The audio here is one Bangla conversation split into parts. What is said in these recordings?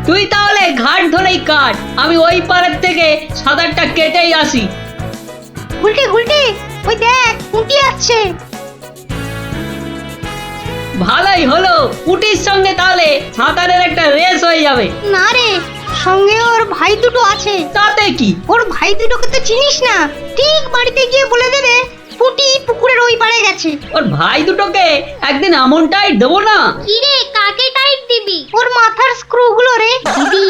তুই তাহলে ঘাট ধরেই কাট, আমি ওই পাড়ের থেকে সাঁতারটা কেটেই আসি। গুলটে গুলটে, ওই দেখ পুঁটি আসছে। ভালোই হলো, পুটির সঙ্গে তাহলে সাঁতারের একটা রেস হয়ে যাবে। না রে, সঙ্গে ওর ভাই দুটো আছে। তাতে কি? ওর ভাই দুটোকে তো চিনিস না, ঠিক বাড়িতে গিয়ে বলে দেবে পুঁটি পুকুরের ওই পাড়ে গেছে। ওর ভাই দুটোকে একদিন এমন টাইট দেবো না। কি রে, কাকে টাইট দিবি? ওর মাথার স্ক্রু গুলো রে। দিদি,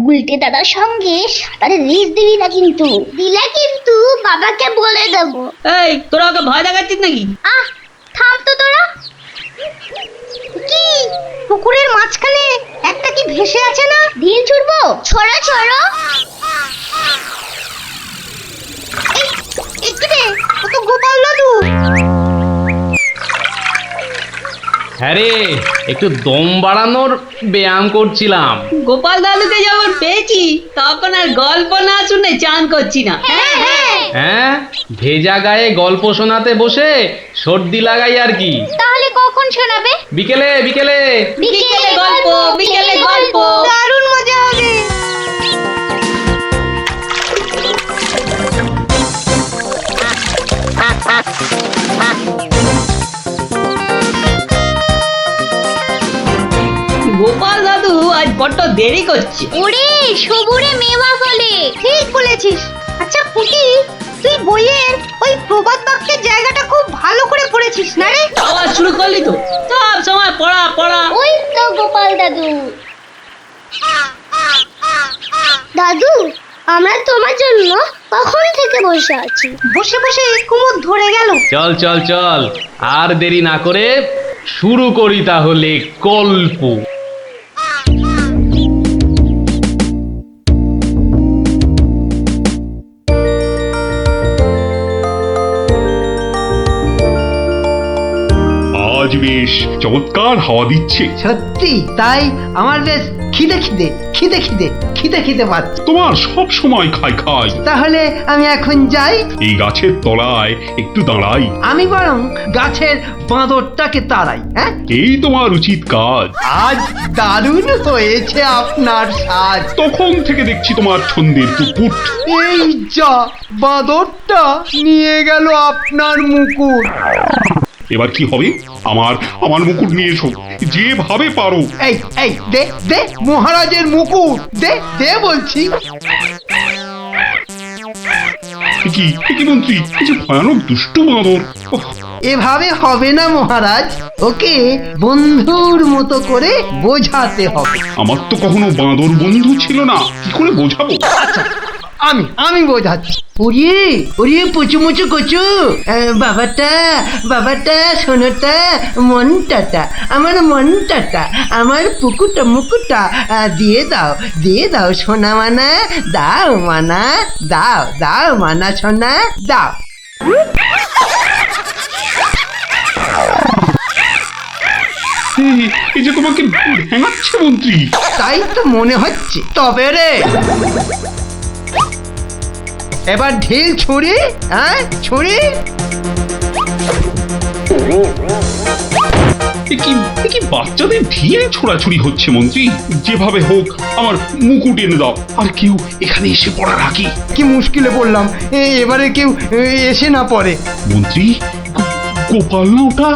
গুলটে দাদার সঙ্গে সাঁতারে রেস দিবি না কিন্তু। দিলে কিন্তু বাবাকে বলে দেবো। এই, তোরা ওকে ভয় দেখাচ্ছিস নাকি? আহ, থাম তো তোরা। কি পুকুরের মাঝখানে একটা কি ভেসে আছে না? ঢিল ছুড়বো? ছড়ো ছড়ো। একটু রে, ও তো গোপাল দাদু। হ্যাঁ রে, একটু দম বাড়ানোর ব্যায়াম করছিলাম। গোপাল দাদুকে যখন পেয়েছি তখন আর গল্প না শুনে চান করছি না। হ্যাঁ হ্যাঁ। হ্যাঁ, ভেজা গায়ে গল্প শোনাতে বসে সর্দি লাগাই আর কি। তাহলে কখন শোনাবে? বিকেলে বিকেলে। বিকেলে গল্প, বিকেলে গল্প। দারুণ মজা হবে। গোপাল দাদু আজ বড্ড দেরি করছে। ওরে, সবুরে মেওয়া ফলে। ঠিক বলেছিস। আচ্ছা পুঁটি, তুই বইয়ের ওই প্রবাদ বাক্যের জায়গাটা খুব ভালো করে পড়েছিস না রে? আবার শুরু করলি তো, সব সময় পড়া পড়া। ওই তো গোপাল দাদু। দাদু, আমরা তোমার জন্য কখন থেকে বসে আছি। বসে বসে কুমোদ ধরে গেল। চল চল চল, আর দেরি না করে শুরু করি তাহলে গল্প। আজ বেশ চমৎকার হাওয়া দিচ্ছে। সত্যি তাই, আমার বেশ খিদে খিদে খিদে খিদে খিদে খিদে পাচ্ছে। তোমার সব সময় খাই খাই। তাহলে আমি এখন যাই। এই গাছের তলায় একটু দাঁড়াই। আমি বরং গাছের বাঁদরটাকে তাড়াই। হ্যাঁ, এই তোমার উচিত কাজ। আজ দারুণ হয়েছে আপনার সাজ। তখন থেকে দেখছি তোমার ছন্দের টুকুট। এই যা, বাঁদরটা নিয়ে গেল আপনার মুকুট। এবার কি হবে? আমার আমার মুকুট নিয়ে এসো, যেভাবে পারো। এই এই দে দে মহারাজের মুকুট, দে দে বলছি। কি মন্ত্রী, এই যে ভয়ানক দুষ্টু বাঁদর। ওহ, এভাবে হবে না মহারাজ, ওকে বন্ধুর মতো করে বোঝাতে হবে। আমার তো কখনো বাঁদর বন্ধু ছিল না, কি করে বোঝাবো? আমি বোঝাচ্ছি। ওরে ওরে পুচু মুচু কচু, বাবাটা বাবাটা, সোনাটা, মনটাটা, আমার মনটাটা, আমার পুকুটা মুকুটা, দিয়ে দাও সোনা মানা, দাও মানা, দাও দাও মানা সোনা, দাও। এই যে তোমাকে ভেঙাচ্ছে মন্ত্রী। তাই তো মনে হচ্ছে। তবে রে, এবার ঢিল ছুরি, হ্যাঁ ছুরি। এ কি বাচ্চাদের ঢিল ছোড়াছুড়ি হচ্ছে মন্ত্রী? যেভাবে হোক আমার মুকুট এনে দাও। আর কেউ এখানে এসে পড়ার আগে। কি মুশকিলে পড়লাম, এবারে কেউ এসে না পড়ে। মন্ত্রী, গোপাল না ওটা?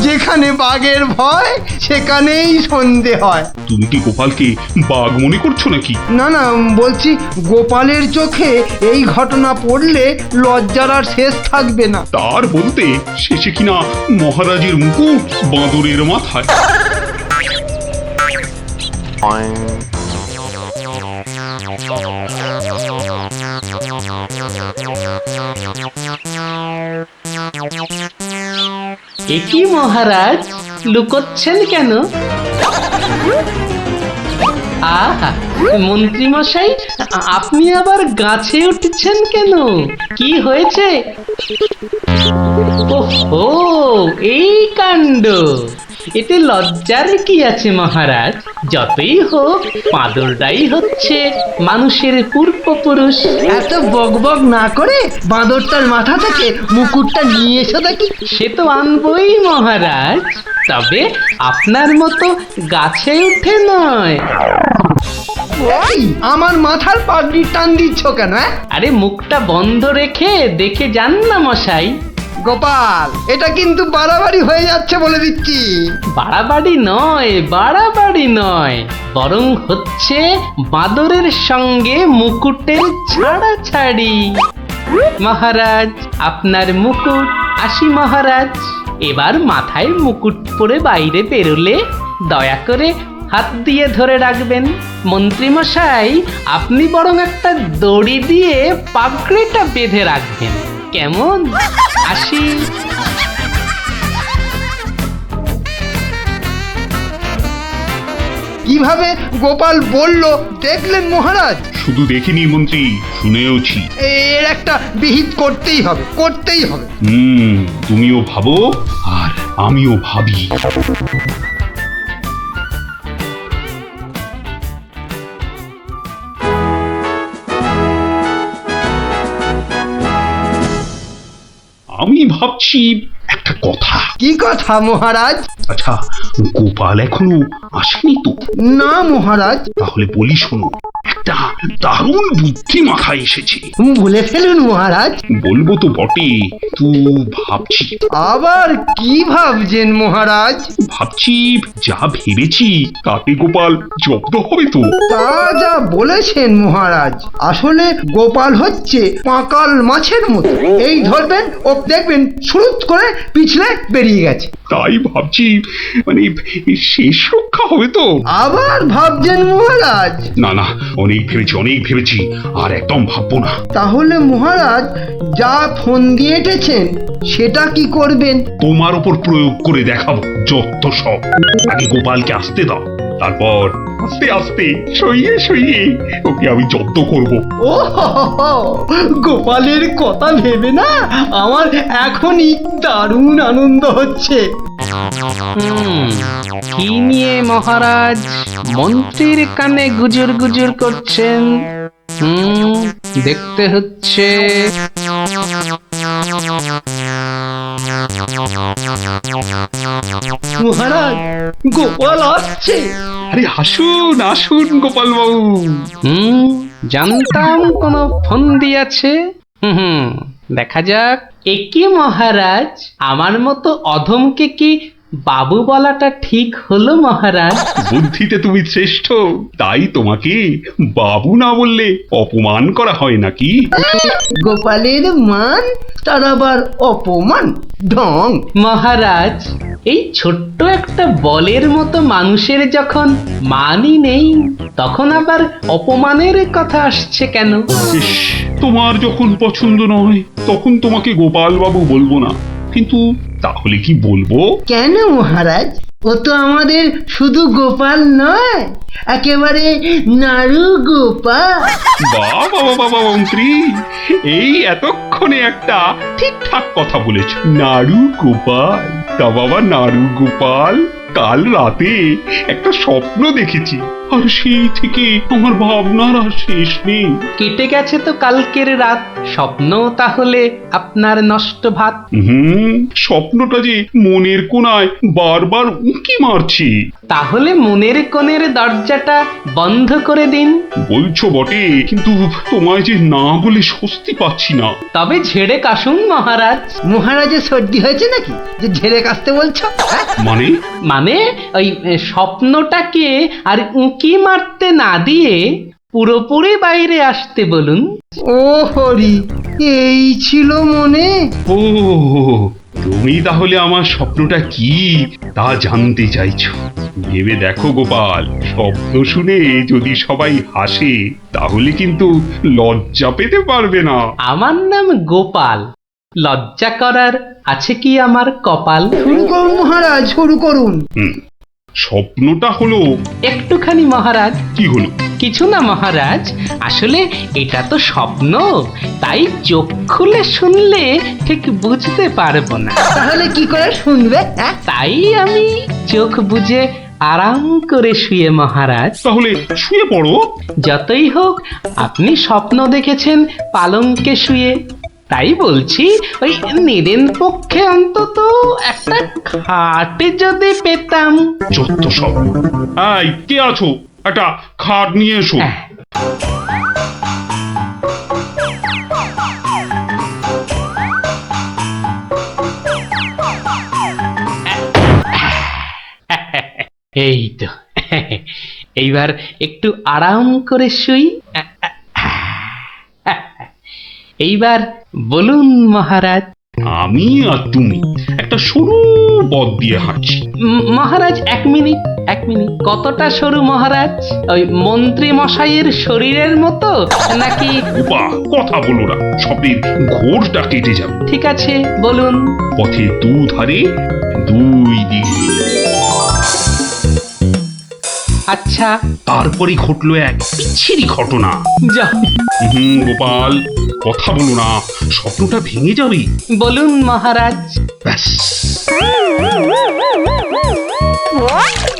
যেখানে বাঘের ভয় সেখানেই সন্ধে হয়। তুমি কি গোপালকে বাঘ মনে করছো নাকি? না না, বলছি গোপালের চোখে এই ঘটনা পড়লে লজ্জার আর শেষ থাকবে না। তার বলতে শেষে কিনা মহারাজের মুকুট বাঁদরের মাথায়। এ কি মহারাজ, লুকোচ্ছেন কেন? আহা, মন্ত্রী মশাই, আপনি আবার গাছে উঠছেন কেন? কি হয়েছে? ওহো, এই কাণ্ড। এতে লজ্জার কি আছে মহারাজ? যতই হোক বাঁদরটাই হচ্ছে মানুষের পূর্বপুরুষ। এত বকবক না করে বাঁদরটার মাথা থেকে মুকুটটা নিয়ে এসো দেখি। সে তো আনবই মহারাজ, তবে আপনার মতো গাছে উঠে নয়। এই, আমার মাথার পাগড়ি টান দিচ্ছ কেন? আরে মুখটা বন্ধ রেখে দেখে যান না মশাই। গোপাল, এটা কিন্তু বাড়াবাড়ি হয়ে যাচ্ছে বলে দিচ্ছি। বাড়াবাড়ি নয়, বরং হচ্ছে বাঁদরের সঙ্গে মুকুটের ছাড়াছাড়ি। মহারাজ, আপনার মুকুট। আসি মহারাজ, এবার মাথায় মুকুট পরে বাইরে বেরোলে দয়া করে হাত দিয়ে ধরে রাখবেন। মন্ত্রী মশাই, আপনি বরং একটা দড়ি দিয়ে পাগড়িটা বেঁধে রাখবেন, কেমন? আসি। কিভাবে গোপাল বলল দেখলেন মহারাজ? শুধু দেখিনি মন্ত্রী, শুনেওছি। এর একটা বিহিত করতেই হবে, করতেই হবে। তুমিও ভাবো আর আমিও ভাবি। আমি ভাবছি একটা কথা। কি কথা মহারাজ? আচ্ছা, গোপাল এখনো আসেনি তো? না মহারাজ। তাহলে বলি শোনো, একটা দারুণ বুদ্ধি মাথায় এসেছে। বলে ফেলুন মহারাজ। বলবো তো বটে, তো ভাবছি। আবার কি ভাবছেন মহারাজ? ভাবছি যা ভেবেছি তাতে গোপাল জব্দ হবে তো? তা যা বলেছেন মহারাজ, আসলে গোপাল হচ্ছে পাঁকাল মাছের মতো। এই ধরবেন ও দেখবেন সুরুত করে পিছলে বেরিয়ে গেছে। তাই ভাবছি, মানে শেষ রক্ষা হবে তো? আবার ভাবছেন মহারাজ? না না, অনেক ভেবেছি আর একদম ভাববো না। তাহলে মহারাজ যা ফোন দিয়ে এঁটেছেন সেটা কি করবেন? তোমার উপর প্রয়োগ করে দেখাবো যত সব। আগে গোপালকে আসতে দাও, তারপর আস্তে আস্তে সইয়ে ওকে আমি জব্দ করব। ও হো হো হো, গোপালের কথা ভেবে না আমার এখনই দারুণ আনন্দ হচ্ছে। কি নিয়ে মহারাজ মন্ত্রীর কানে গুজুর গুজুর করছেন? দেখতে হচ্ছে। মহারাজ, গোপাল আসছে। আরে আসুন গোপাল বাবু। জানতাম কোনো ফোন দিয়েছে। দেখা যাক। একি মহারাজ, আমার মতো অধমকে কি বাবু বলাটা ঠিক হলো মহারাজ? বুদ্ধিতে তুমি শ্রেষ্ঠ, তাই তোমাকে বাবু না বললে অপমান করা হয় নাকি? গোপালের মান তার আবার অপমান? ঢং। মহারাজ, এই ছোট্ট একটা বলের মতো মানুষের যখন মানই নেই, তখন আবার অপমানের কথা আসছে কেন? ইস, তোমার যখন পছন্দ নয় তখন তোমাকে গোপাল বাবু বলবো না, কিন্তু তাহলে কি বলবো? কেন মহারাজ? ও তো আমাদের শুধু গোপাল নয়, একেবারে নাড়ু গোপাল। বাবা মন্ত্রী, এই এতক্ষণে একটা ঠিকঠাক কথা বলেছ। নাড়ু গোপাল? তা বাবা নাড়ু গোপাল, কাল রাতে একটা স্বপ্ন দেখেছি, আর সেই থেকে আমার ভাবনার আর শেষ নেই। কেটে গেছে তো কালকের রাত, স্বপ্ন তাহলে আপনার নষ্ট ভাত। স্বপ্নটা যে মনের কোণায় বারবার উঁকি মারছে। তাহলে মনের কোণের দরজাটা বন্ধ করে দিন। বলছো বটে, কিন্তু তোমায় যে না বলে স্বস্তি পাচ্ছি না। তবে ঝেড়ে কাশুন মহারাজ। মহারাজের সর্দি হয়েছে নাকি যে ঝেড়ে কাশতে বলছো? মানে? মানে ওই স্বপ্নটাকে আর উঁকি মারতে না দিয়ে পুরোপুরি বাইরে আসতে বলুন। ও হরি, এই ছিল মনে? ও, তুমি তাহলে আমার স্বপ্নটা কি তা জানতে চাইছো? ভেবে দেখো গোপাল, শব্দ শুনে যদি সবাই হাসে তাহলে কিন্তু লজ্জা পেতে পারবে না। আমার নাম গোপাল, লজ্জা করার আছে কি আমার কপাল? শুরু করুন মহারাজ, শুরু করুন। স্বপ্নটা হলো একটুখানি মহারাজ। কি হলো? কিছু না মহারাজ, আসলে এটা তো স্বপ্ন, তাই চোখ খুলে শুনলে ঠিক বুঝতে পারবো না। তাহলে কি করে শুনবে? তাই আমি চোখ বুজে আরাম করে শুয়ে মহারাজ। তাহলে শুয়ে পড়ো। যতই হোক আপনি স্বপ্ন দেখেছেন পালঙ্কে শুয়ে, তাই বলছি ওই নিদেন পক্ষে অন্তত একটা খাট যদি পেতাম। যত সব। এই, কে আছো? একটা খাট নিয়ে এসো। এই তো, এইবার একটু আরাম করে শুই। এইবার বলুন মহারাজ। আমি আর তুমি একটা সরু পথ দিয়ে হাঁটছি। মহারাজ এক মিনিট। কতটা সরু মহারাজ? ওই মন্ত্রী মশাইয়ের শরীরের মতো নাকি? বাহ, কথা বলো না, স্বপ্নের ঘোরটা কেটে যাবে। ঠিক আছে, বলুন। পথের দুধারে দুই দিকে। আচ্ছা, তারপরে ঘটলো এক বিচ্ছিরি ঘটনা। যা গোপাল, কথা বলো না, স্বপ্নটা ভেঙে যাবে। বলুন মহারাজ। ব্যাস,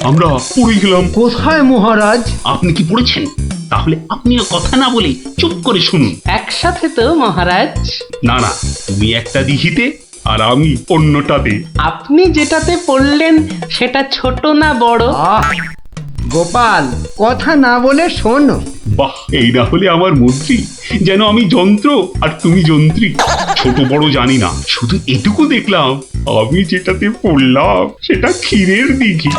আমরা পড়ে গেলাম। কোথায় মহারাজ? আপনি কি পড়েছেন? তাহলে আপনিও কথা না বলে চুপ করে শুনুন। একসাথে তো মহারাজ? না না, তুমি একটা দিঘিতে আর আমি অন্যটাতে। আপনি যেটাতে পড়লেন সেটা ছোট না বড়? আহ, গোপাল, কথা না বলে শোনো। বাহ, এই না হলে আমার মন্ত্রী, যেন আমি যন্ত্র আর তুমি যন্ত্রী। ছোট বড় জানি না, শুধু এটুকু দেখলাম, আমি যেটাতে পড়লাম সেটা ক্ষীরের দিঘি,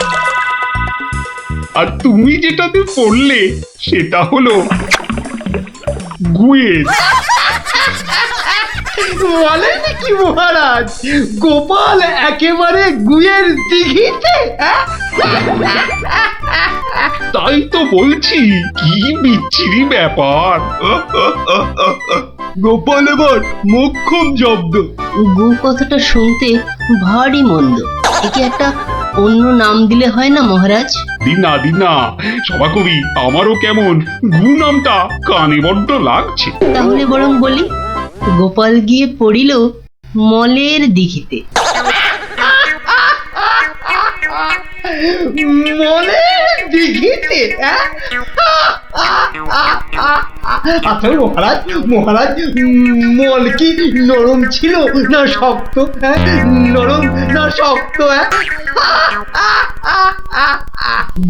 আর তুমি যেটাতে পড়লে সেটা হলো গুয়ের। বলেন কি মহারাজ, গোপাল একেবারে গুয়ের দিঘিতে? তাই তো বলছি, কি বিচ্ছিরি ব্যাপার। গোপাল এবার মোক্ষম জব্দ। গু কথাটা শুনতে ভারী মন্দ। একে একটা অন্য নাম দিলে হয় না মহারাজ? দিনা সভাকবি, আমারও কেমন গু নামটা কানে বড্ড লাগছে। তাহলে বরং বলি, গোপাল গিয়ে পড়িল মলের দিঘিতে। মলের দিঘিতে? আচ্ছা মহারাজ, মল কি নরম ছিল না শক্ত? নরম না শক্ত?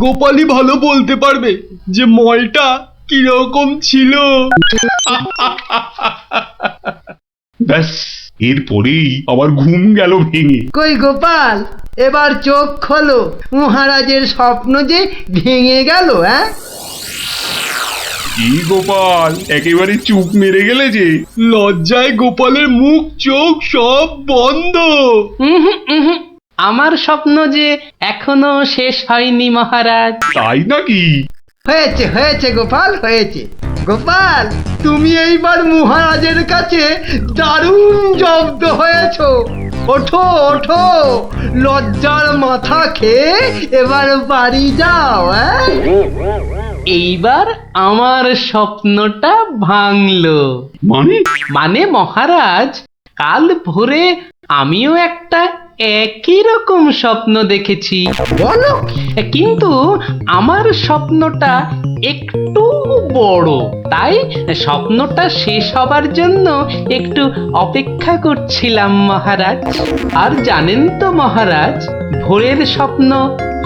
গোপালই ভালো বলতে পারবে যে মলটা কিরকম ছিল। ব্যাস, এরপরেই আবার ঘুম গেল ভেঙে। কই গোপাল, এবার চোখ খোলো, মহারাজের স্বপ্ন যে ভেঙে গেল। কি গোপাল, একেবারে চুপ মেরে গেলে যে। লজ্জায় গোপালের মুখ চোখ সব বন্ধ। আমার স্বপ্ন যে এখনো শেষ হয়নি মহারাজ। তাই নাকি? হয়েছে গোপাল, হয়েছে। গোপাল, তুমি এইবার মহারাজের কাছে দারুণ জব্দ হয়েছ। ওঠো, লজ্জার মাথা খেয়ে এবার বাড়ি যাও। এইবার আমার স্বপ্নটা ভাঙলো। মানে মহারাজ, কাল ভোরে আমিও একটা একই রকম স্বপ্ন দেখেছি। বলো? কিন্তু আমার স্বপ্নটা একটু বড়, তাই স্বপ্নটা শেষ হবার জন্য একটু অপেক্ষা করছিলাম মহারাজ। আর জানেন তো মহারাজ, ভোরের স্বপ্ন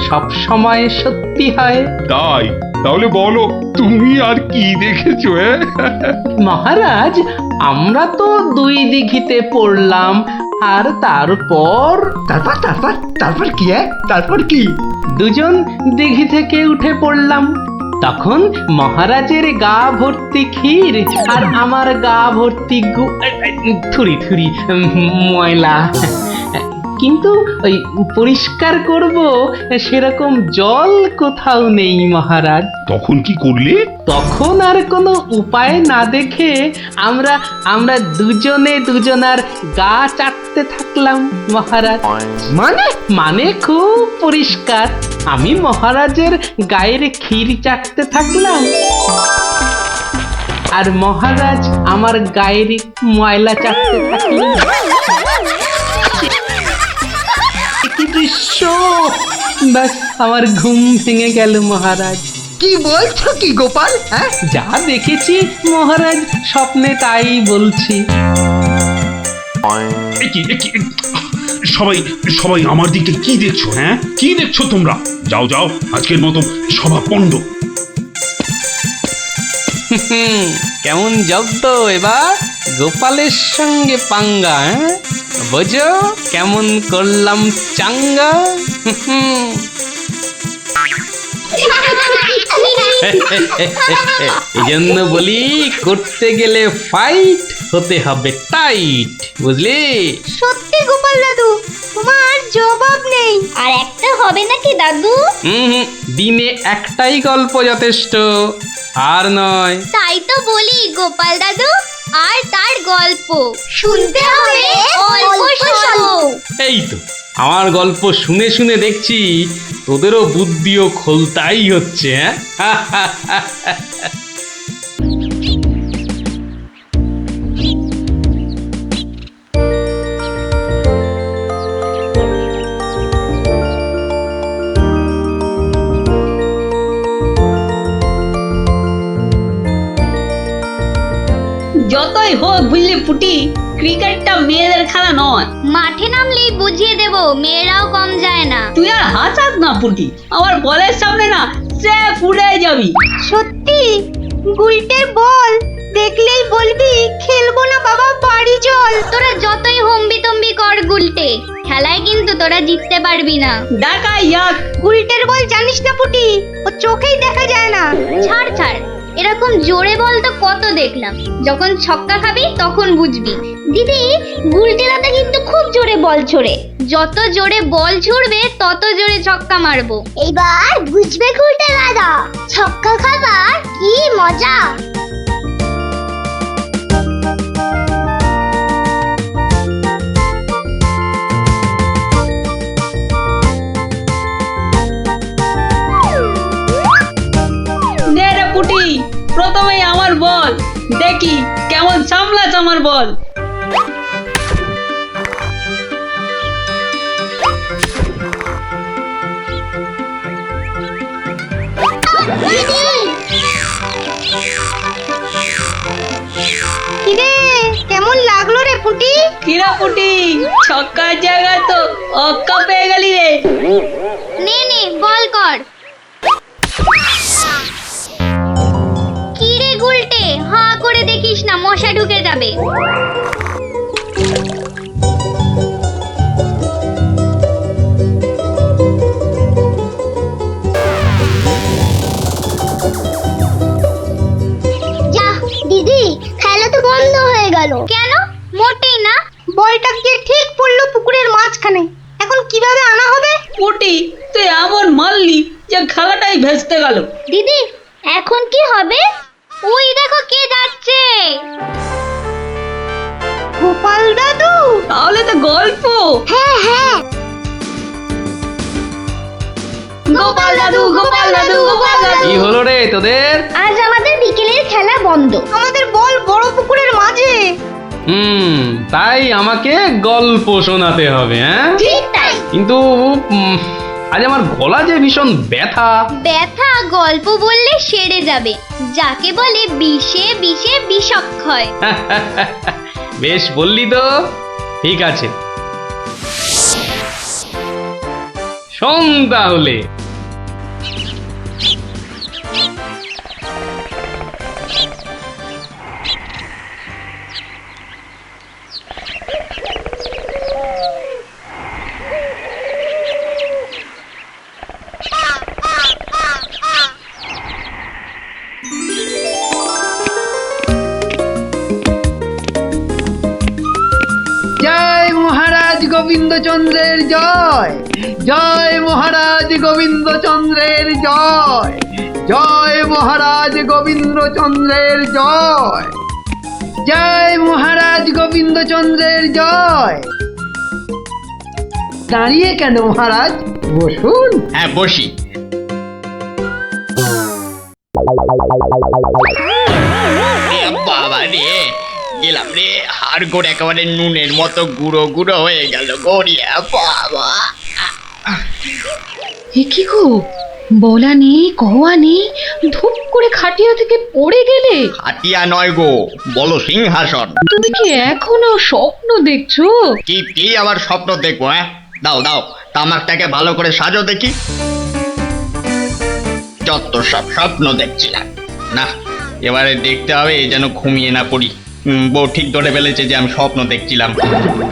সব সময় সত্যি হয়। তাই? তাহলে বলো, তুমি আর কি দেখেছো? মহারাজ, আমরা তো দুই দিঘিতে পড়লাম, আর তারপর কি? তারপর কি? দুজন দিঘি থেকে উঠে পড়লাম। তখন মহারাজের গা ভর্তি ক্ষীর আর আমার গা ভর্তি থুরি ময়লা। কিন্তু ওই পরিষ্কার করব সেরকম জল কোথাও নেই মহারাজ। তখন কি করলে? তখন আর কোনো উপায় না দেখে আমরা দুজনার গা চাটতে থাকলাম মহারাজ। মানে খুব পরিষ্কার। আমি মহারাজের গায়ের ক্ষীর চাটতে থাকলাম, আর মহারাজ আমার গায়ের ময়লা চাটতে থাকলেন। কি দৃশ্য! ব্যাস আমার ঘুম ভেঙে গেল মহারাজ। কি বলছো কি গোপাল? হ্যাঁ, যা দেখেছি মহারাজ, স্বপ্নে তাই বলছি। এ কি সবাই সবাই আমার দিকে কি দেখছো? হ্যাঁ, কি দেখছো তোমরা? যাও যাও, আজকের মতো সভা পণ্ড। কেমন জব্দ এবার গোপালের সঙ্গে পাঙ্গা, হ্যাঁ? বোঝো কেমন করলাম চাঙ্গা। এই জন্য বলি, করতে গেলে ফাইট হতে হবে টাইট, বুঝলি? সত্যি গোপাল দাদু, তোমার জবাব নেই। আর একটা হবে নাকি দাদু? দিনে একটাই গল্প যথেষ্ট, আর নয়। তাই তো বলি গোপাল দাদু, আর তার গল্প শুনতে হবে অল্প স্বল্প। এই তো আমার গল্প শুনে শুনে দেখছি তোদেরও বুদ্ধিও খোলতাই হচ্ছে, হ্যাঁ? যতই হোক বুঝলি পুটি, ক্রিকেটটা মেয়েদের খেলা নয়। মাঠে নামলেই বুঝিয়ে দেব, মেয়েরাও কম যায় না। তুই আর হাসাস না পুটি, আমার বলের সামনে না সে উড়ে যাবি। সত্যি গুলটের বল দেখলেই বলবি খেলবো না বাবা, বাড়ি চল। তোরা যতই হম্বি তম্বি কর গুলটে, খেলায় কিন্তু তোরা জিততে পারবি না। ডাকা ইয়াক। গুলটের বল জানিস না পুটি, ও চোখেই দেখা যায় না। ছাড় ছাড়, এরকম জোরে বল তো কত দেখলাম। যখন ছক্কা খাবি তখন বুঝবি। দিদি, গুলটে দাদা কিন্তু খুব জোরে বল ছোড়ে। যত জোরে বল ছুড়বে তত জোরে ছক্কা মারবো। এইবার বুঝবে গুলটে দাদা, ছক্কা খাবার কি মজা। নে রে পুটি, প্রথমেই আমার বল, দেখি কেমন সামলাস আমার বল। কিরে, কেমন লাগলো রে পুটি? কিরা পুটি, ছক্কার জায়গায় তো অক্কা পেয়ে গেলি রে। নে নে বল কর। কি রে গুলটে, হাঁ করে দেখিস না, মশা ঢুকে যাবে। যা দিদি, খেলা তো বন্ধ হয়ে গেল। কেন? মোটেই না। বলটা গিয়ে ঠিক পড়লো পুকুরের মাঝখানে, এখন কিভাবে আনা হবে? পুটি, তুই এমন মারলি যে খেলাটাই ভেস্তে গেল। দিদি, এখন কি হবে? ওই দেখো কে যাচ্ছে। গোপাল দাদু। তাহলে তো গল্প। হ্যাঁ হ্যাঁ, গোপাল দাদু, গোপাল দাদু, গোপাল দাদু। কি হলো রে তোদের? আজ আমাদের বিকেলের খেলা বন্ধ। আমাদের বল বড় পুকুরের মাঝে। তাই আমাকে গল্প শোনাতে হবে, হ্যাঁ? ঠিক তাই। কিন্তু আজ আমার গলা যে ভীষণ ব্যথা। ব্যথা গল্প বললে সেরে যাবে, যাকে বলে বিষে বিষে বিষক্ষয়। বেশ বললি তো, ঠিক আছে, শোন তাহলে। জয় মহারাজ গোবিন্দচন্দ্রের জয়, জয় মহারাজ গোবিন্দচন্দ্রের জয়, জয় মহারাজ গোবিন্দচন্দ্রের জয়, জয় মহারাজ গোবিন্দচন্দ্রের জয়। দাঁড়িয়ে কেন মহারাজ, বসুন। হ্যাঁ বসি। বাবা রে, গেলাম রে, হাড় গোড় একেবারে নুনের মতো গুঁড়ো গুঁড়ো হয়ে গেল গড়িয়া। বাবা এ কি গো, বলা নেই কওয়া নেই, ধূপ করে খাটিয়া থেকে পড়ে গেলে। হাতিয়া নয় গো, বলো সিংহাসন। তুমি কি এখনো স্বপ্ন দেখছো? কি আবার স্বপ্ন দেখবো? হ্যাঁ, দাও দাও, তামাকটাকে ভালো করে সাজো দেখি। যত সব স্বপ্ন দেখছিলাম, না এবারে দেখতে হবে যেন ঘুমিয়ে না পড়ি। বউ ঠিক ধরে ফেলেছে যে আমি স্বপ্ন দেখছিলাম।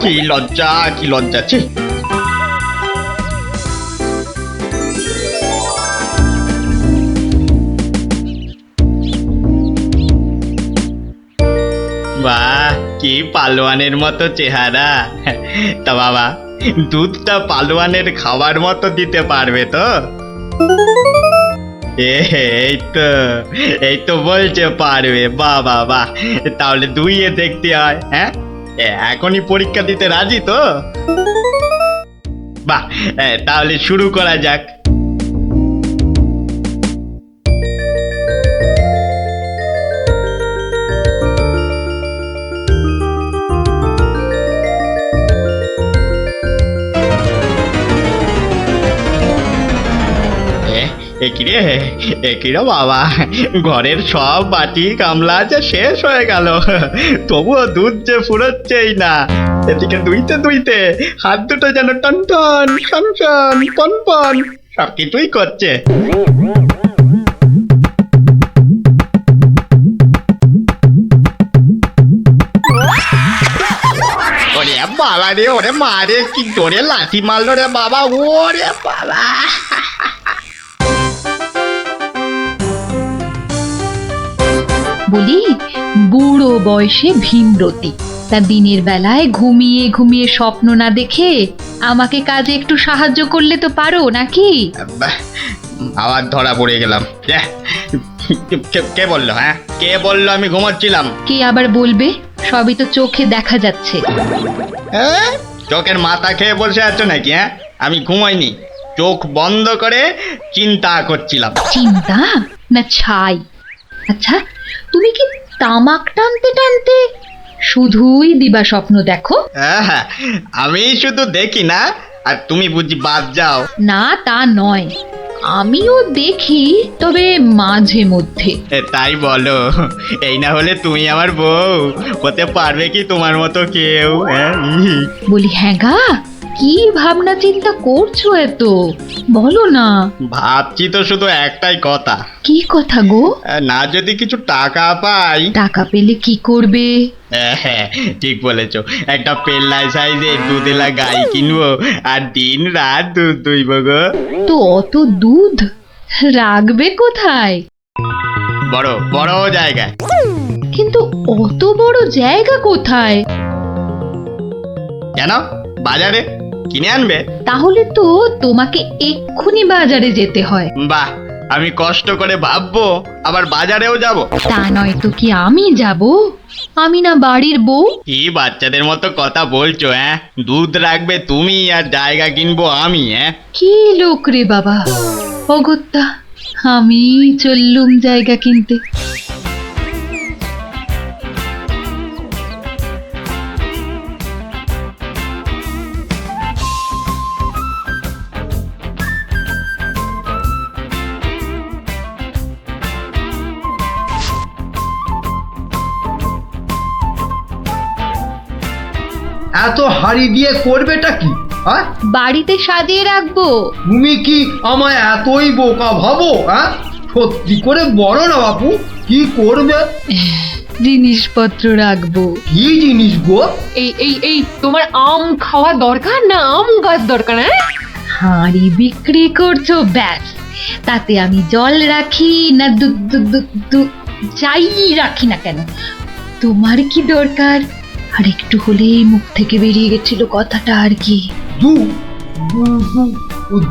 কি লজ্জা, কি লজ্জা, ছি। বাহ, কি পালোয়ানের মতো চেহারা। তা বাবা, দুধটা পালোয়ানের খাবার মতো দিতে পারবে তো? এই তো বলছে পারবে। বাহ বাহ বাহ, তাহলে দুইয়ে দেখতে হয়। হ্যাঁ, এখনই পরীক্ষা দিতে রাজি তো? বাহ, তাহলে শুরু করা যাক। একিরে বাবা, ঘরের সব বাটি গামলা যে শেষ হয়ে গেল, তবুও দুধ যে ফুরোচ্ছেই না। এদিকে দুইতে দুইতে হাত দুটো যেন টন টন টন টন পন পন সব কিছুই করছে। ওরে বাবা রে, ওরে মা রে, কি জোরে লাথি মারলো রে বাবা, ওরে বাবা। বলি, বুড়ো বয়সে ভীমরতি, তা দিনের বেলায় ঘুমিয়ে ঘুমিয়ে স্বপ্ন না দেখে আমাকে কাজে একটু সাহায্য করলে তো পারো নাকি? আবার ধরা পড়ে গেলাম। কে বললো? হ্যাঁ, কে বললো আমি ঘুমাচ্ছিলাম? কে আবার বলবে? সবই তো চোখে দেখা যাচ্ছে। চোখের মাথা খেয়ে বসে আছো নাকি? হ্যাঁ, আমি ঘুমাইনি, চোখ বন্ধ করে চিন্তা করছিলাম। চিন্তা না ছাই? আচ্ছা, তুমি কি তামাক টানতে টানতে শুধুই দিবা স্বপ্ন দেখো? হ্যাঁ, আমি শুধু দেখি না, আর তুমি বুঝি বাদ যাও? না, তা নয়, আমিও দেখি, তবে মাঝে মধ্যে। তাই বলো? এই না হলে তুমি আমার বউ হতে পারবে কি তোমার মতো কেউ? বলি, হ্যাঁ গা, কি ভাবনা চিন্তা করছো এত, বলো না। ভাবছি তো শুধু একটাই কথা। কি কথা গো? না যদি কিছু টাকা পাই। টাকা পেলে কি করবে? হ্যাঁ, ঠিক বলেছো, একটা পেল্লাই সাইজে দুধেলা গাই কিনবো আর দিন রাত দুধ দুইব গো। তো অত দুধ রাখবে কোথায়? বড় বড় জায়গায়। কিন্তু অত বড় জায়গা কোথায়? কেন, বাজারে কিনে আনবে? তাহলে তো তোমাকে এক্ষুনি বাজারে যেতে হয়। বাহ, আমি কষ্ট করে ভাববো আবার বাজারেও যাব? তা নয় তো কি আমি যাব? আমি না বাড়ির বউ? কি বাচ্চাদের মতো কথা বলছো? হ্যাঁ, দুধ রাখবে তুমি আর জায়গা কিনবো আমি? হ্যাঁ, কি লোক রে বাবা, অগত্যা আমি চললুম জায়গা কিনতে। এত হাড়ি দিয়ে করবেটা কি? হ্যাঁ, বাড়িতে সাজিয়ে রাখবো। তুমি কি আমায় এতই বোকা ভাবো? হ্যাঁ, সত্যি করে বলো না বাপু, কি করবে? জিনিসপত্র রাখবো। কি জিনিস গো? এই তোমার আম খাওয়া দরকার না আম গাছ দরকার? হ্যাঁ, হাঁড়ি বিক্রি করছো, ব্যাস। তাতে আমি জল রাখি না দুধ যাই রাখি না কেন, তোমার কি দরকার? আর একটু হলেই মুখ থেকে বেরিয়ে গেছিল কথাটা, আর কি।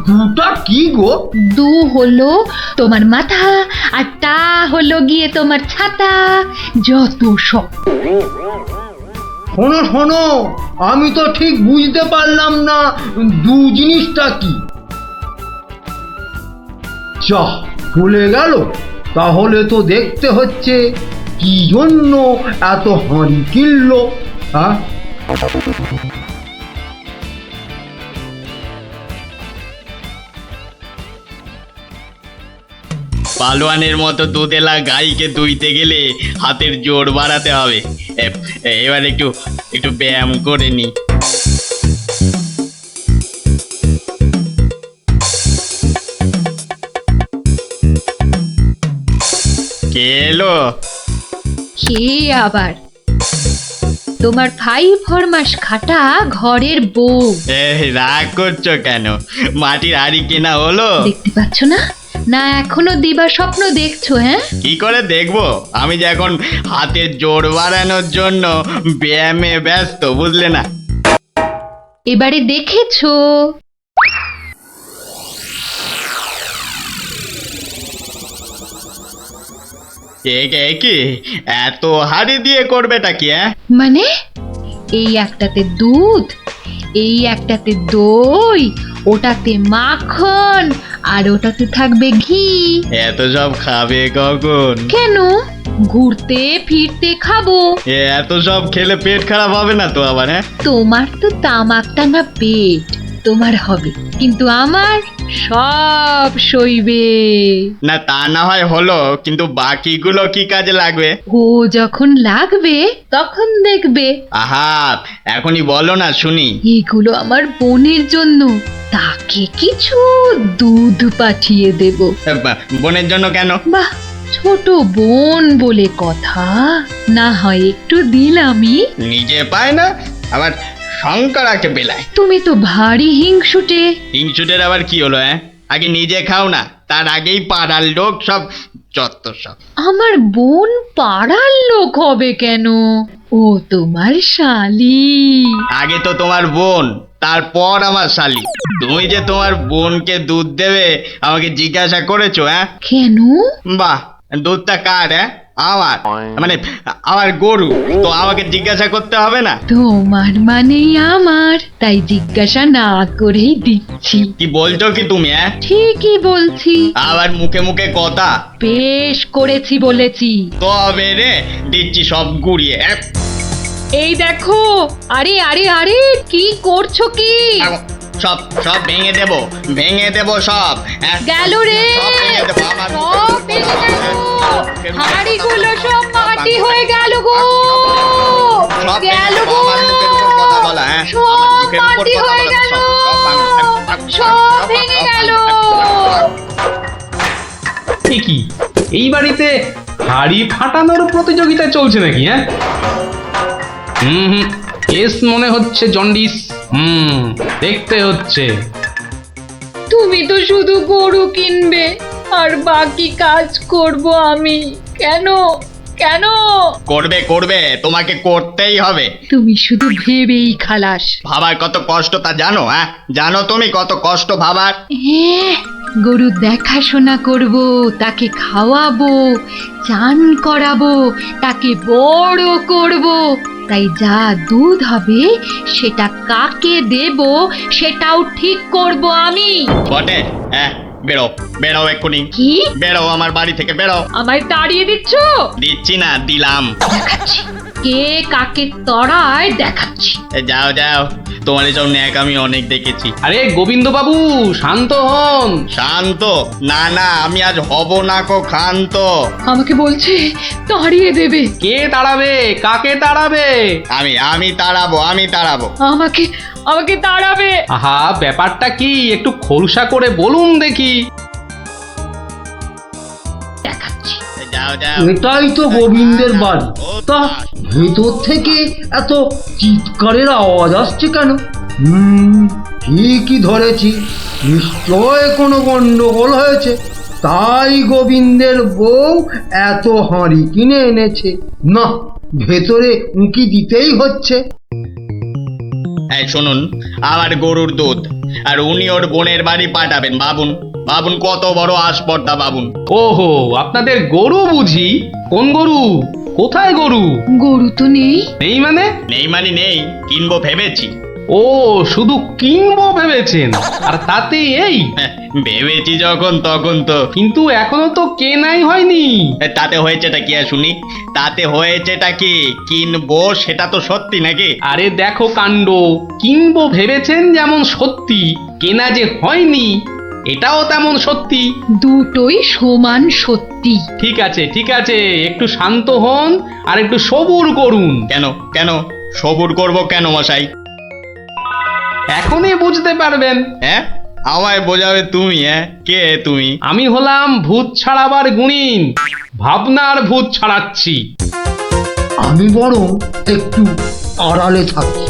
দুটা কি গো? দু হলো তোমার মাথা, আর টা হলো গিয়ে তোমার ছাতা, যত সব। শোনো শোনো, আমি তো ঠিক বুঝতে পারলাম না দু জিনিসটা কি। যা চলে গেল, তাহলে তো দেখতে হচ্ছে কি জন্য এত হাঁড়ি কিনলো। হ্যাঁ, পালোয়ানের মতো দুধেলা গাইকে দুইতে গেলে হাতের জোর বাড়াতে হবে। এবার একটু একটু ব্যায়াম করে নি। কে এলো? কে আবার? তোমার 5 খাটা ঘরের বউ। রাগ করছো কেন? মাটির হাড়ি কেনা হলো? দেখতে পাচ্ছ না? না এখনো দিবার স্বপ্ন দেখছো? হ্যাঁ, কি করে দেখবো? আমি যে এখন হাতের জোর বাড়ানোর জন্য ব্যায়ামে ব্যস্ত, বুঝলে না? এবারে দেখেছো? কি এত হাড়ি দিয়ে করবেটা কি? মানে এই একটাতে দুধ, এই একটাতে দই, ওটাতে মাখন, আর ওটাতে থাকবে ঘি। এত সব খাবে কখন? কেন? ঘুরতে ফিরতে খাবো। এত সব খেলে পেট খারাপ হবে না তো আবার? তোমার তো তামাক টানা পেট, তোমার হবে, কিন্তু আমার সব সইবে। না তা না হয় হলো, কিন্তু বাকিগুলো কি কাজে লাগবে? ও যখন লাগবে তখন দেখবে। আহা, এখনই বলো না শুনি। এগুলো আমার বোনের জন্য, তাকে কিছু দুধ পাঠিয়ে দেব। বোনের জন্য কেন? বাহ, ছোট বোন বলে কথা, না হয় একটু দিলামই। নিজে পায় না, আবার শঙ্করাকে বেলায়। তুমি তো ভারী হিংসুটে। হিংসুটের আবার কি হলো? আগে নিজে খাও না, তার আগেই পাড়ার লোক সব যত সব। আমার বোন পাড়ার লোক হবে কেন? ও তোমার শালি। আগে তো তোমার বোন, তারপর আমার শালি। তুমি যে তোমার বোনকে দুধ দেবে আমাকে জিজ্ঞাসা করেছো? কেন? বাহ, দুধটা কার? আমার, মানে আমার গরু, তো আমাকে জিজ্ঞাসা করতে হবে না? তোমার মানেই আমার, তাই জিজ্ঞাসা না করেই দিচ্ছি। কি বলছো কি তুমি? ঠিকই বলছি। আবার মুখে মুখে কথা। বেশ করেছি বলেছি। তবে রে দিচ্ছি সব গুড়িয়ে। এই দেখো, আরে আরে আরে, কি করছো কি? সব সব ভেঙে দেবো, ভেঙে দেবো সব। গেল রে, সব ভেঙে দেবো, আমার সব ভেঙে গেল। হাঁড়িগুলো সব মাটি হয়ে গেল গো, সব গেল গো, আমার মুখের উপর কথা বলা। সব মাটি হয়ে গেল, সব ভেঙে গেল। কি এই বাড়িতে হাড়ি ফাটানোর প্রতিযোগিতা চলছে নাকি? হুম, কেস মনে হচ্ছে জন্ডিস। দেখতে হচ্ছে। তুমি তো শুধু গরু কিনবে আর বাকি কাজ করব আমি। কেন কেন? করবে করবে, তোমাকে করতেই হবে। তুমি শুধু ভেবেই খালাস। ভাবার কত কষ্ট তা জানো? জানো তুমি কত কষ্ট ভাবার? গরু দেখাশোনা করব, তাকে খাওয়াবো, চান করাবো, তাকে বড় করব, তাই যা দুধ হবে সেটা কাকে দেব সেটাও ঠিক করব আমি। বটে? বেরো বেরো এক্ষুনি। কি? বেরো আমার বাড়ি থেকে, বেরো। আমায় তাড়িয়ে দিচ্ছ? দিচ্ছি না, দিলাম। দেখাচ্ছি কে কাকে তড়ায়, দেখাচ্ছি। যাও যাও, তোমার এসব ন্যাক আমি অনেক দেখেছি। আরে গোবিন্দ বাবু, শান্ত হন। শান্ত? না না, আমি আজ হব না কো ক্ষান্ত। আমাকে বলছে তাড়িয়ে দেবে। কে তাড়াবে? কাকে তাড়াবে? আমি তাড়াবো, আমি তাড়াবো। আমাকে আমাকে তাড়াবে। আহা, ব্যাপারটা কি একটু খোলসা করে বলুন দেখি। দেখাচ্ছি। যাও যাও। এটাই তো গোবিন্দের বাড়ি। তা ভেতর থেকে এত চিৎকারের আওয়াজ আসছে কেন? ঠিকই ধরেছি, নিশ্চয় কোনো গন্ডগোল হয়েছে, তাই গোবিন্দের বউ এত হাঁড়ি কিনে এনেছে। না, ভেতরে উঁকি দিতেই হচ্ছে। এই শুনুন, আমার গরুর দুধ, আর উনি ওর বোনের বাড়ি পাঠাবেন। ভাবুন ভাবুন, কত বড় আসপর্দা ভাবুন। ওহো, আপনাদের গরু বুঝি? কোন গরু? কোথায় গরু? গরু তো নেই। নেই মানে? নেই মানে নেই, কিনবো ভেবেছি। ও, শুধু কিনবো ভেবেছেন? আর তাতে এই? ভেবেছি যখন তখন তো। কিন্তু এখনো তো কেনাই হয়নি। তাতে হয়েছেটা কি শুনি? তাতে হয়েছেটা কি? কিনবো সেটা তো সত্যি নাকি? আরে দেখো কাণ্ড, কিনবো ভেবেছেন যেমন সত্যি, কেনা যে হয়নি এটাও তেমন সত্যি। দুটোই সমান সত্যি। ঠিক আছে ঠিক আছে, একটু শান্ত হন আর একটু সবুর করুন। কেন কেন সবুর করব কেন মশাই? এখনই বুঝতে পারবেন। হ্যাঁ, আমায় বোঝাবে তুমি? হ্যাঁ, কে তুমি? আমি হলাম ভূত ছাড়াবার গুণিন, ভাবনার ভূত ছাড়াচ্ছি। আমি বরং একটু আড়ালে থাকি।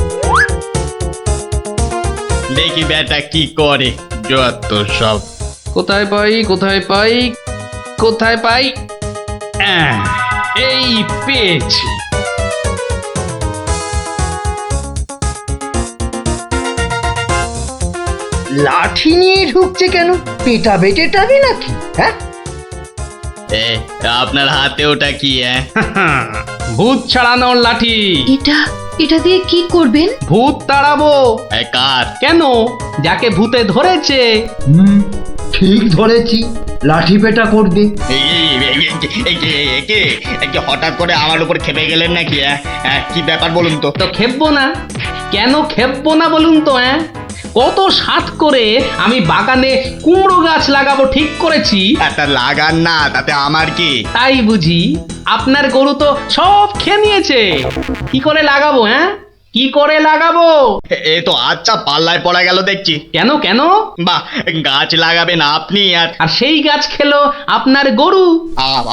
দেখি বেটা কি করে, যত সব। কোথায় পাই কোথায় পাই কোথায় পাই, এই পেয়েছি। লাঠি নিয়ে ঢুকছে কেন? পেটাবে টেটাবে নাকি? হ্যাঁ, এ, আপনার হাতে ওটা কি? হ্যাঁ, ভূত ছাড়ানোর লাঠি। এটা দিয়ে কি করবেন? ভূত তাড়াবো। কার? কেন, যাকে ভূতে ধরেছে। ঠিক ধরেছি, লাঠি পেটা করবে। হঠাৎ করে আমার উপর খেপে গেলেন নাকি? কি ব্যাপার বলুন তো? তো খেপবো না কেন? খেপবো না বলুন তো? কত সাত করে আমি বাগানে কুমড়ো গাছ লাগাবো ঠিক করেছি। তা লাগান না, তাতে আমার কি? তাই বুঝি? আপনার গরু তো সব খেয়ে নিয়েছে। কি করে লাগাবো? কি করে লাগাবো? এ তো আচ্ছা পাল্লায় পড়া গেল দেখছি। কেন কেন? বাহ, গাছ লাগাবেন আপনি আর সেই গাছ খেলো আপনার গরু।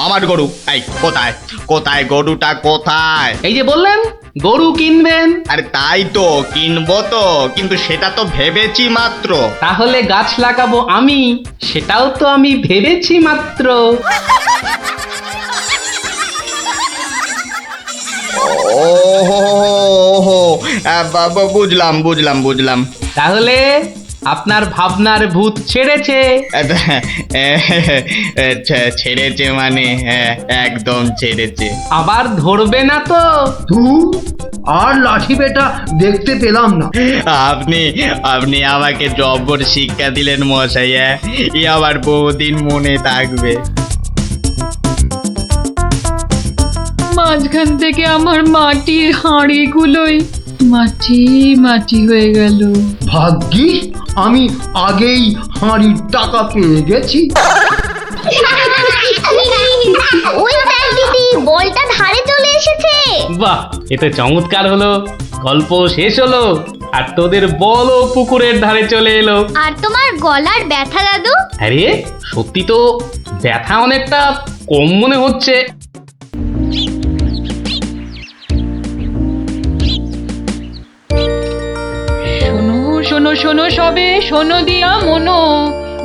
আমার গরু? এই কোথায় কোথায় গরুটা কোথায়? এই যে বললেন গরু কিনবেন। আরে তাই তো কিনবো তো, কিন্তু সেটা তো ভেবেছি মাত্র। তাহলে গাছ লাগাবো আমি, সেটাও তো আমি ভেবেছি মাত্র। ওহো, বুঝলাম বুঝলাম বুঝলাম। তাহলে আপনার ভাবনার ভূত ছেড়েছে। ছেড়েছে মানে? একদম ছেড়েছে। আবার ধরবে না তো? আর লাঠি পেটা দেখতে পেলাম না। আপনি আপনি আমাকে জব্বর শিক্ষা দিলেন মশাই। এ আবার বহুদিন মনে থাকবে। মাঝখান থেকে আমার মাটির হাঁড়িগুলোই মাটি মাটি হয়ে গেল। ভাগ্যিস আমি আগেই হাঁড়ির টাকা পেয়ে গেছি। ওই দেখ দিদি, বলটা ধারে চলে এসেছে। বাহ, এটা চমৎকার হলো। গল্প শেষ হলো আর তোদের বলও পুকুরের ধারে চলে এলো। আর তোমার গলার ব্যথা দাদু? আরে সত্যি তো ব্যথা অনেকটা কম মনে হচ্ছে। শোনো শোনো শোনো সবে, শোনো দিয়া মনো,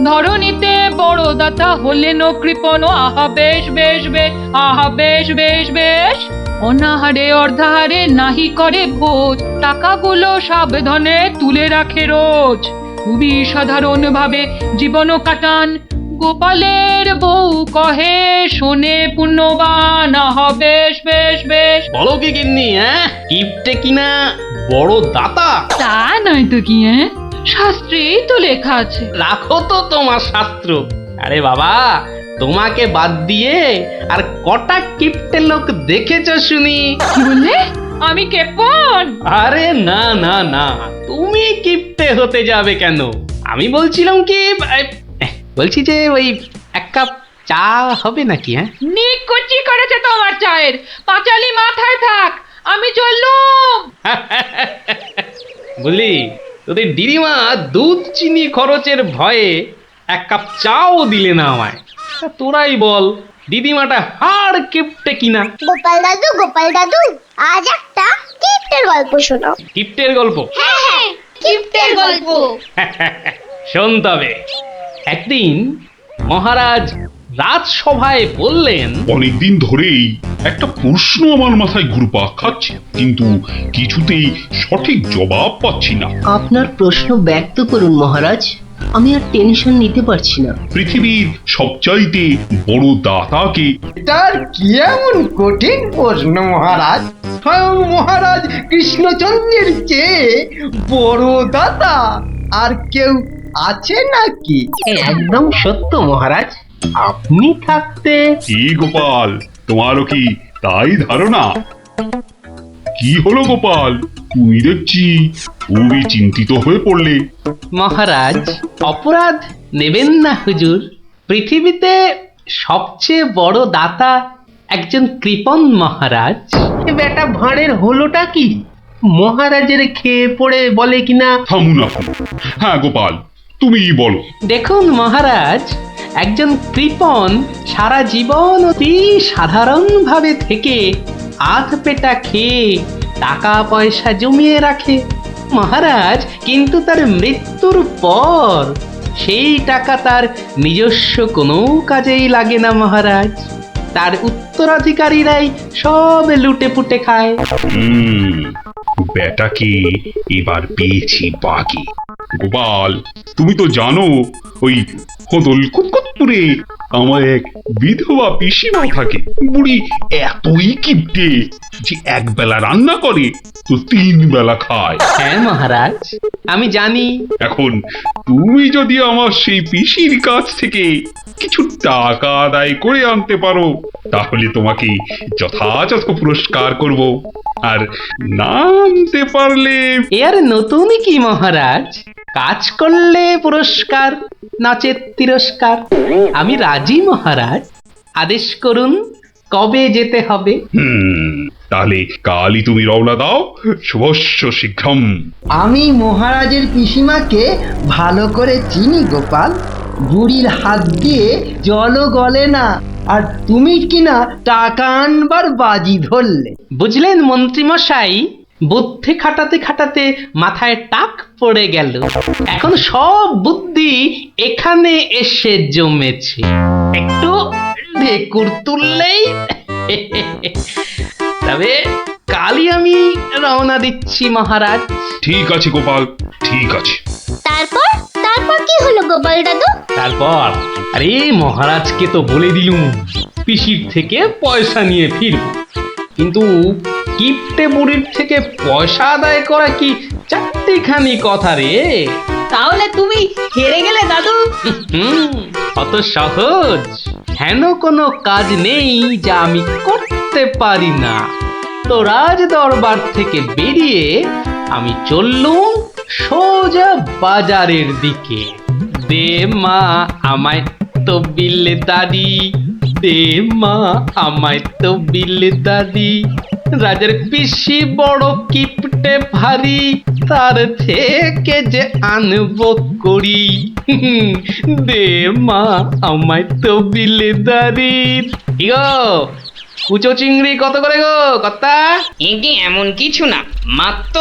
ধরণীতে বড় দাতা হলেন কৃপণ। আহা বেশ বেশ বেশ, আহা বেশ বেশ বেশ, অনাহারে অর্ধাহারে নাহি করে ভোজ, টাকাগুলো সাবধানে তুলে রাখে রোজ। খুবই সাধারণ ভাবে জীবন কাটান, গোপালের বউ কহে শোনে পুণ্যবান। আহা বেশ বেশ বেশ। বলো কি গিন্নি, কিপটে কিনা বড় দাতা? তা নয় তো কি, শাস্ত্রেই তো লেখা আছে। রাখো তো তোমার শাস্ত্র। আরে বাবা, তোমাকে বাদ দিয়ে আর কটা কিপটে লোক দেখেছো শুনি? কি বললে? আমি কেপন? আরে না না না, তুমি কিপটে হতে যাবে কেন? আমি বলছিলাম কি, বলছি যে ওই এক কাপ চা হবে নাকি? নিকুচি করেছে তোমার চায়ের, পাঁচালি মাথায় থাক, আমি চললুম। বলি, তোদের দিদিমা দুধ চিনি খরচের ভয়ে এক কাপ চাও দিলে না আমায়। তা তোরাই বল, দিদিমাটা হাড় কিপটে কিনা? গোপাল দাদু, আজ একটা কিপ্টের গল্প শোনাও। কিপটের গল্প? হ্যাঁ, কিপ্টের গল্প। শোন তবে। একদিন মহারাজ রাজসভায় বললেন, অনেকদিন ধরেই একটা প্রশ্ন আমার মাথায় ঘুরপাক খাচ্ছে, কিন্তু কিছুতেই সঠিক জবাব পাচ্ছি না। আপনার প্রশ্ন ব্যক্ত করুন মহারাজ, আমি আর টেনশন নিতে পারছি না। পৃথিবীর সবচাইতে বড় দাতাকে? এটার কি এমন কঠিন প্রশ্ন মহারাজ? স্বয়ং মহারাজ কৃষ্ণচন্দ্রের চেয়ে বড় দাতা আর কেউ আছে নাকি? একদম সত্য মহারাজ, আপনি থাকতে। কি গোপাল, তোমারও কি তাই ধারণা? কি হলো গোপাল, তুমি দেখছি খুবই চিন্তিত হয়ে পড়লে। মহারাজ, অপরাধ নেবেন না হুজুর। পৃথিবীতে সবচেয়ে বড় দাতা একজন কৃপণ মহারাজ। বেটা ভাঁড়ের হলোটা কি? মহারাজের খেয়ে পড়ে বলে কিনা থামুন আপনি। হ্যাঁ গোপাল, তুমিই বলো। দেখুন মহারাজ, একজন কৃপণ সারা জীবন অতি সাধারণভাবে থেকে আধ পেটা খেয়ে টাকা পয়সা জমিয়ে রাখে মহারাজ, কিন্তু তার মৃত্যুর পর সেই টাকা তার নিজস্ব কোনো কাজেই লাগে না মহারাজ। তার উত্তরাধিকারীরাই সব লুটে পুটে খায়। বেটাকে এবার পেয়েছি বাগে। গোপাল, তুমি তো জানো ওই হদল কুতকুতপুরে আমার এক বিধবা পিসিমা থাকে। বুড়ি এতই কিপটে যে এক বেলা রান্না করে তো 3 বেলা খায়। হ্যাঁ মহারাজ, আমি জানি। এখন তুমি যদি আমার সেই পিসির কাছ থেকে কিছু টাকা আদায় করে আনতে পারো তাহলে তোমাকে যথাযথ পুরস্কার করব, আর না আনতে পারলে এর নতুন কি মহারাজ? কাজ করলে পুরস্কার, নাচের তিরস্কার। আমি রাজি মহারাজ। আদেশ করুন কবে যেতে হবে। তাহলে কালই তুমি রওনা দাও। শুভস্য শীঘ্রম। আমি মহারাজের পিসিমাকে ভালো করে চিনি গোপাল। বুড়ির হাত দিয়ে জলও গলে না, আর তুমি কিনা টাকা আনবার বাজি ধরলে। বুঝলেন মন্ত্রী মশাই, বুদ্ধি খাটাতে খাটাতে মাথায় টাক পড়ে গেল। এখন সব বুদ্ধি এখানে এসে জমেছে। একটু ঢেকুর তুললেই তবে কালই আমি রওনা দিচ্ছি মহারাজ। ঠিক আছে গোপাল, ঠিক আছে। তারপর তারপর কি হলো গোপাল দাদু? তারপর আরে মহারাজকে তো বলে দিলুম পিসির থেকে পয়সা নিয়ে ফিরব, কিন্তু কিপটে বুড়ির থেকে পয়সা আদায় করা কি চারটিখানি কথা রে। তাহলে তুমি হেরে গেলে দাদু। অত সহজ হেন কোনো কাজ নেই যা আমি করতে পারি না। তো রাজ দরবার থেকে বেরিয়ে আমি চললুম সোজা বাজারের দিকে। দে মা আমায় তো বিলে দাদি, দে মা আমায় তো বিলে দাদি। রাজার পিসি বড় কিপটে ভারী, তার থেকে যে আনবো করি। দে মা আমায় তো বিলে দাদি। ইগো কুচো চিংড়ি কত করে গো কর্তা? এগে এমন কিছু না, মাত্র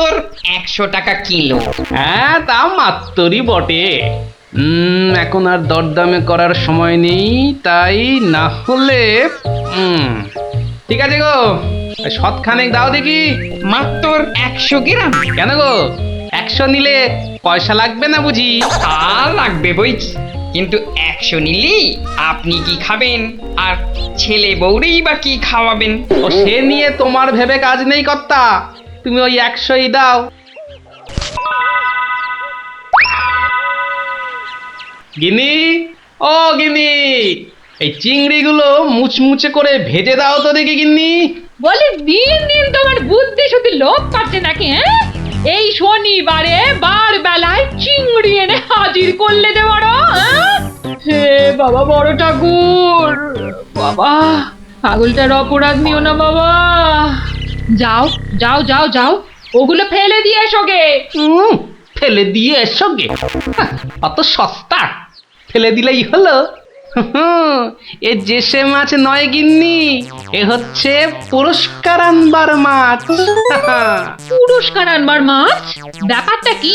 100 টাকা কিলো। হ্যাঁ তা মাত্রই বটে। এখন আর দরদামে করার সময় নেই, তাই না হলে ঠিক আছে গো, শতখানেক দাও দেখি। মাত্র 100 গ্রাম। কেন গো, 100 নিলে পয়সা লাগবে না বুঝি? তা লাগবে বইছি, কিন্তু 100 নিলেই আপনি কি খাবেন আর ছেলে বউরেই বা কি খাওয়াবেন? ও সে নিয়ে তোমার ভেবে কাজ নেই কর্তা, তুমি ওই 100ই দাও। গিনি, ও গিনি, এই চিংড়িগুলো মুচমুচে করে ভেজে দাও তো দেখি গিন্নি। বলে দিন দিন তোমার বুদ্ধি শুধু লোপ পাচ্ছে নাকি? হ্যাঁ, এই শনিবারে বার বেলায় চিংড়ি এনে হাজির করলে যে বড়। হে বাবা বড় ঠাকুর, বাবা পাগলটার অপরাধ নিও না বাবা। যাও যাও যাও যাও, ওগুলো ফেলে দিয়ে এসো গে। ফেলে দিয়ে এসো গে? অত সস্তা? ফেলে দিলেই হলো? এ জেসে মাছ নয় গিন্নি, এ হচ্ছে পুরস্কার আনবার মাছ। পুরস্কার আনবার মাছ? ব্যাপারটা কি?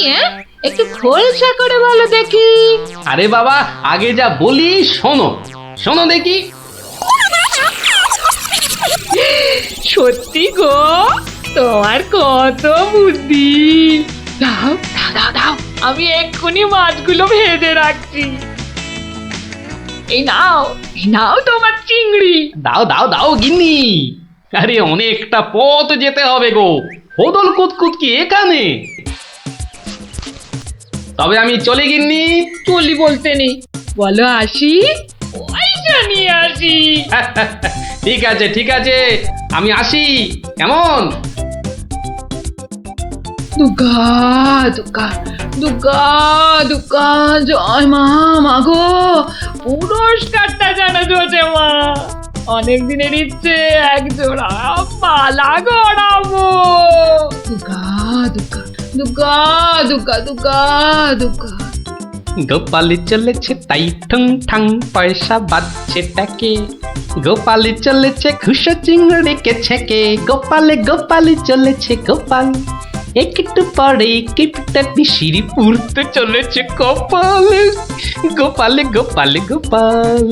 একটু খোলসা করে বলো দেখি। আরে বাবা, আগে যা বলি শোনো, শোনো দেখি। সত্যি গো, তোমার কত বুদ্ধি। দাও দাও দাও দাও, আমি এক্ষুনি মাছগুলো ভেজে রাখছি। এই নাও, এই নাও তোমার চিংড়ি। দাও দাও দাও গিন্নি। আরে অনেকটা পথ যেতে হবে গো, হদল কুতকুত কি এখানে? তবে আমি চলি গিন্নি। চলি বলতে নেই, বলো আসি, পয়সা নিয়ে আসি। ঠিক আছে ঠিক আছে, আমি আসি। কেমন? দুর্গা দুর্গা দুর্গা দুর্গা জয় মা মাগো পুরস্কারটা যেন জোটে মা অনেক দিনের ইচ্ছে এক জোড়া পালা গড়াবো দুর্গা দুর্গা দুর্গা দুর্গা দুর্গা দুর্গা গোপালি চলেছে তাই ঠুং ঠাং পয়সা বাজছে টাকে গোপালি চলেছে খুশো চিংড়িকে ছেকে গোপালে গোপালি চলেছে গোপাল একটু পরে কিপটা পিসিরি পুরতে চলেছে কপালে গোপালে গোপালে গোপাল